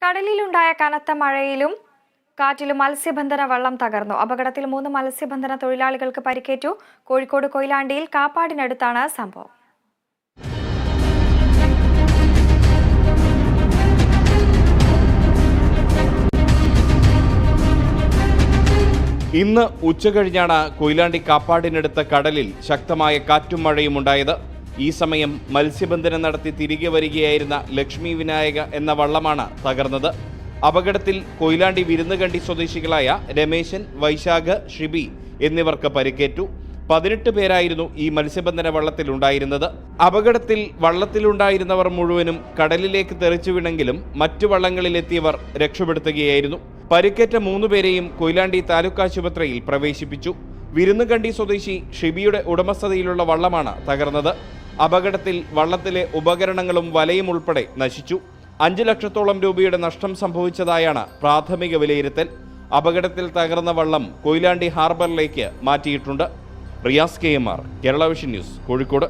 കടലിലുണ്ടായ കനത്ത മഴയിലും കാറ്റിലും മത്സ്യബന്ധന വള്ളം തകർന്നു. അപകടത്തിൽ 3 മത്സ്യബന്ധന തൊഴിലാളികൾക്ക് പരിക്കേറ്റു. കോഴിക്കോട് കൊയിലാണ്ടിയിൽ കാപ്പാടിനടുത്താണ് സംഭവം. ഇന്ന് ഉച്ചകഴിഞ്ഞാണ് കൊയിലാണ്ടി കാപ്പാടിനടുത്ത കടലിൽ ശക്തമായ കാറ്റും മഴയും ഉണ്ടായത്. ഈ സമയം മത്സ്യബന്ധനം നടത്തി തിരികെ വരികയായിരുന്ന ലക്ഷ്മി വിനായക എന്ന വള്ളമാണ് തകർന്നത്. അപകടത്തിൽ കൊയിലാണ്ടി വിരുന്നുകണ്ടി സ്വദേശികളായ രമേശൻ, വൈശാഖ്, ഷിബി എന്നിവർക്ക് പരിക്കേറ്റു. 18 പേരായിരുന്നു ഈ മത്സ്യബന്ധന വള്ളത്തിലുണ്ടായിരുന്നത്. അപകടത്തിൽ വള്ളത്തിലുണ്ടായിരുന്നവർ മുഴുവനും കടലിലേക്ക് തെറിച്ചു വീണെങ്കിലും മറ്റു വള്ളങ്ങളിലെത്തിയവർ രക്ഷപ്പെടുത്തുകയായിരുന്നു. പരിക്കേറ്റ 3 പേരെയും കൊയിലാണ്ടി താലൂക്ക് ആശുപത്രിയിൽ പ്രവേശിപ്പിച്ചു. വിരുന്നുകണ്ടി സ്വദേശി ഷിബിയുടെ ഉടമസ്ഥതയിലുള്ള വള്ളമാണ് തകർന്നത്. അപകടത്തിൽ വള്ളത്തിലെ ഉപകരണങ്ങളും വലയും ഉൾപ്പെടെ നശിച്ചു. 5 ലക്ഷത്തോളം രൂപയുടെ നഷ്ടം സംഭവിച്ചതായാണ് പ്രാഥമിക വിലയിരുത്തൽ. അപകടത്തിൽ തകർന്ന വള്ളം കൊയിലാണ്ടി ഹാർബറിലേക്ക് മാറ്റിയിട്ടുണ്ട്. Riyas KMR, Kerala vision news, Kozhikode.